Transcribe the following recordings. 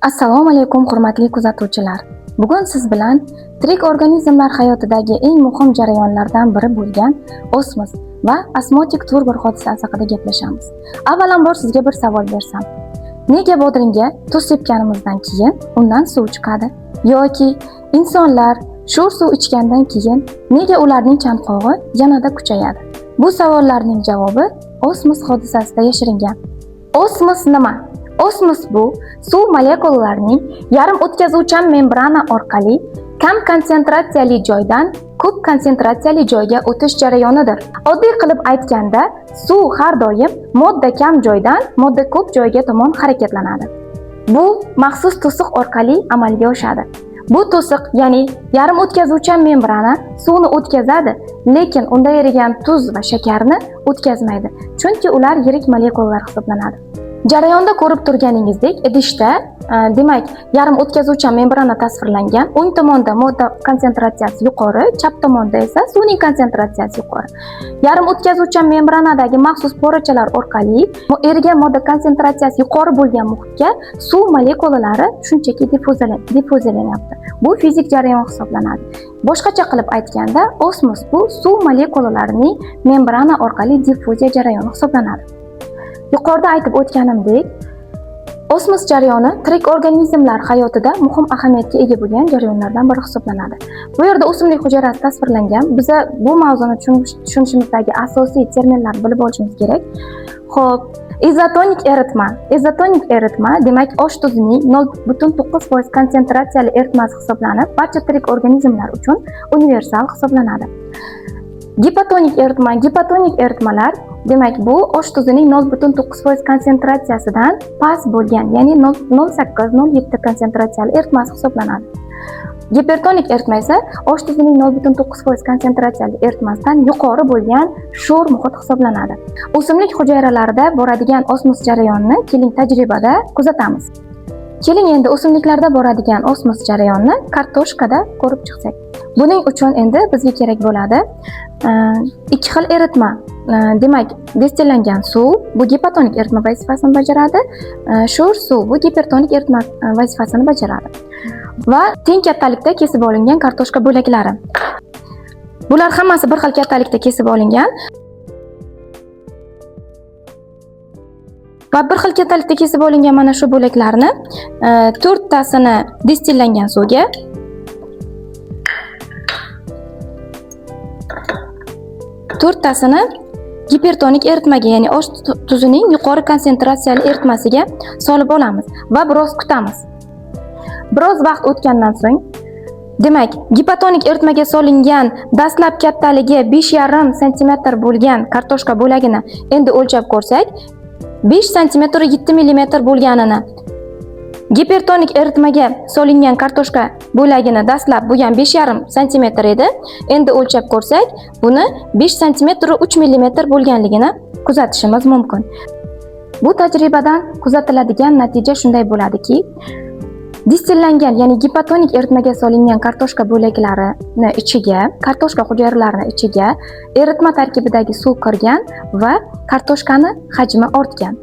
Assalomu alaykum hurmatli kuzatuvchilar. Bugun siz bilan tirik organizmlar hayotidagi eng muhim jarayonlardan biri bo'lgan osmos va osmotik turgor hodisasi haqida gaplashamiz. Avvalambor sizga bir savol bersam. Nega bodringga tuz sepganimizdan keyin undan suv chiqadi? Yoki insonlar sho'r suv ichgandan keyin nega ularning chanqog'i yanada kuchayadi? Bu savollarning javobi osmos hodisasida yashiringan. Osmos nima? Osmos bu suv molekulalarining yarim o'tkazuvchan membrana orqali kam konsentratsiyali joydan ko'p konsentratsiyali joyga o'tish jarayonidir. Oddiy qilib aytganda, suv har doim modda kam joydan modda ko'p joyga tomon harakatlanadi. Bu maxsus to'siq orqali amalga oshadi. Bu to'siq, ya'ni yarim o'tkazuvchan membrana suvni o'tkazadi, lekin unda erigan tuz va shakarni o'tkazmaydi, chunki ular yirik molekulalar hisoblanadi. Jarayonda ko'rib turganingizdek, idishda demak yarim o'tkazuvchan membrana tasvirlangan. O'ng tomonda modda konsentratsiyasi yuqori, chap tomonda esa suvning konsentratsiyasi yuqori. Yarim o'tkazuvchan membranadagi maxsus porachalar orqali erigan modda konsentratsiyasi yuqori bo'lgan muhitga suv molekulalari shunchaki diffuziyalanyapti. Bu fizik jarayon hisoblanadi. Boshqacha qilib aytganda, osmos bu suv molekulalarining membrana orqali diffuziya jarayoni hisoblanadi. Yuqorida aytib o'tganimdek, osmos jarayoni tirik organizmlar hayotida muhim ahamiyatga ega bo'lgan jarayonlardan biri hisoblanadi. Bu yerda o'simlik hujayrasi tasvirlangan. Biz bu mavzuni tushunishimizdagi asosiy terminlarni bilib olishimiz kerak. Xo'p, izotonik eritma. Izotonik eritma demak osh tuzining 0.9% konsentratsiyali eritmasi hisoblanib, barcha tirik organizmlar uchun universal hisoblanadi. Gipotonik eritma. Gipotonik eritmalar demak bu osh tuzining 0.9% konsentratsiyasidan past bo'lgan, ya'ni 0.8-0.7 konsentratsiyali eritmasi hisoblanadi. Gipertonik eritma esa osh tuzining 0.9% konsentratsiyali eritmasidan yuqori bo'lgan sho'r muhit hisoblanadi. O'simlik hujayralarida boradigan osmos jarayonini keling tajribada kuzatamiz. Keling endi o'simliklarda boradigan osmos jarayonini kartoshkada ko'rib chiqsak. Buning uchun endi bizga kerak bo'ladi ikki xil eritma. Demak, destillangan suv bu gipotonik eritma vazifasini bajaradi, sho'r suv bu gipertonik eritma vazifasini bajaradi. Va teng kattalikda kesib olingan kartoshka bo'laklari. Bular hammasi bir xil kattalikda kesib olingan. Va bir xil kattalikda kesib olingan mana shu bo'laklarni 4 tasini destillangan suvga, to'rttasini gipertonik eritmaga, ya'ni osh tuzining yuqori konsentratsiyali eritmasiga solib olamiz va biroz kutamiz. Biroz vaqt o'tgandan so'ng, demak, gipotonik eritmaga solingan dastlab kattaligi 5,5 sm bo'lgan kartoshka bo'lagini endi o'lchab ko'rsak, 5 sm 7 mm bo'lganini, gipertonik eritmaga solingan kartoshka bo'lagini dastlab bo'lgan 5,5 sm edi. Endi o'lchab ko'rsak, buni 5 sm 3 mm bo'lganligini kuzatishimiz mumkin. Bu tajribadan kuzatiladigan natija shunday bo'ladiki, destillangan, ya'ni gipotonik eritmaga solingan kartoshka bo'laklarini ichiga, kartoshka hujayralarini ichiga eritma tarkibidagi suv kirgan va kartoshkani hajmi ortgan.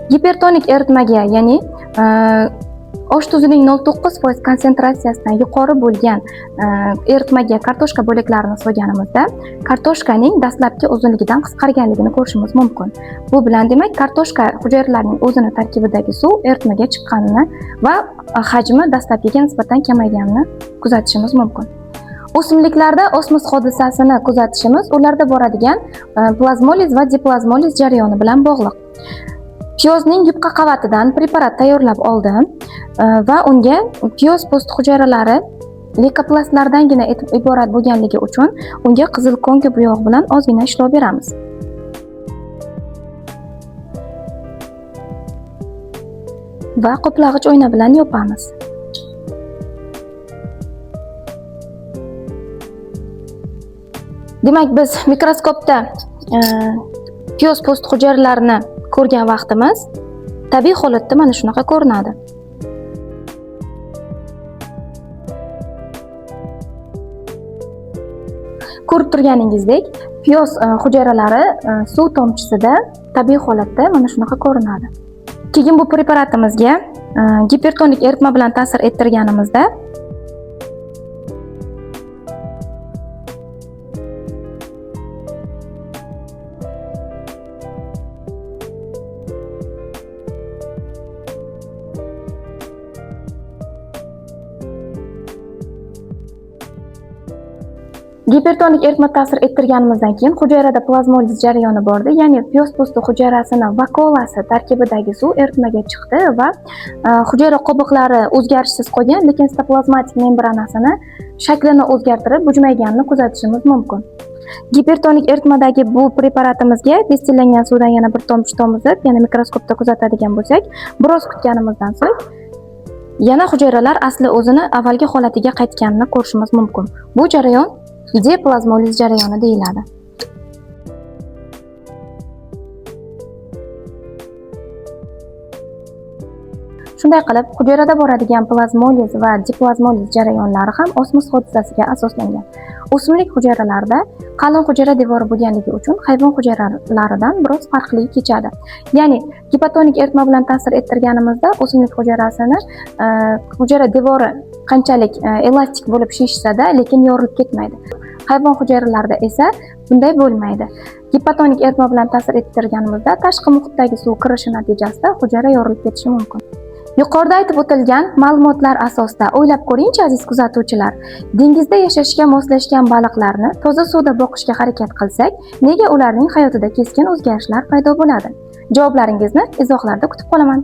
Gipertonik eritmaga, ya'ni osh tuzining 0.9% konsentratsiyasidan yuqori bo'lgan eritmaga kartoshka bo'laklarini solganimizda kartoshkaning dastlabki uzunligidan qisqarganligini ko'rishimiz mumkin. Bu bilan demak kartoshka hujayralarining o'zini tarkibidagi suv eritmaga chiqqanini va hajmi dastlabkiga nisbatan kamayganini kuzatishimiz mumkin. O'simliklarda osmos hodisasini kuzatishimiz ularda boradigan plazmoliz va diplazmoliz jarayoni bilan bog'liq. Piyozning yupqa qavatidan preparat tayyorlab oldim va unga piyoz po'st hujayralari leykoplastlardangina iborat bo'lganligi uchun unga qizil konki buyog'i bilan ozgina ishlov beramiz. Va qoplag'ich oyna bilan yopamiz. Demak, biz mikroskopda piyoz po'st hujayralarini ko'rgan vaqtimiz tabiiy holatda mana shunaqa ko'rinadi. Ko'rib turganingizdek, piyoz hujayralari suv tomchisida tabiiy holatda mana shunaqa ko'rinadi. Keyin bu preparatimizga gipertonik eritma bilan ta'sir ettirganimizda gipertonik eritma ta'sir ettirganimizdan keyin hujayrada plazmoliz jarayoni bordi, ya'ni piyoz po'sti hujayrasini vakolasi tarkibidagi suv eritmaga chiqdi va hujayra qobiqlari o'zgarishsiz qolgan, lekin sitoplazmatik membranasini shaklini o'zgartirib bujmayganini kuzatishimiz mumkin. Gipertonik eritmadagi bu preparatimizga destillangan suvdan yana bir tomchi tomizib, yana mikroskopda kuzatadigan bo'lsak, biroz kutganimizdan so'ng yana hujayralar asli o'zini avvalgi holatiga qaytganini ko'rishimiz mumkin. Bu jarayon plazmoliz jarayoni deyiladi. Shunday qilib, hujayrada boradigan plazmoliz va diplazmoliz jarayonlari ham osmos hodisasiga asoslangan. O'simlik hujayralarida qalin hujayra devori bo'lganligi uchun hayvon hujayralaridan biroz farqli kechadi. Ya'ni gipertonik eritma bilan ta'sir ettirganimizda o'simlik hujayrasini hujayra devori qanchalik elastik bo'lib shishsa-da, lekin yorilib ketmaydi. Hayvon hujayralarida esa bunday bo'lmaydi. Gipertonik eritma bilan ta'sir ettirganimizda tashqi muhitdagi suv kirishi natijasida hujayra yorilib ketishi mumkin. Yuqorida aytib o'tilgan ma'lumotlar asosida o'ylab ko'ring-chi aziz kuzatuvchilar, dengizda yashashga moslashgan baliqlarni toza suvda boqishga harakat qilsak, nega ularning hayotida keskin o'zgarishlar paydo bo'ladi? Javoblaringizni izohlarda kutib qolaman.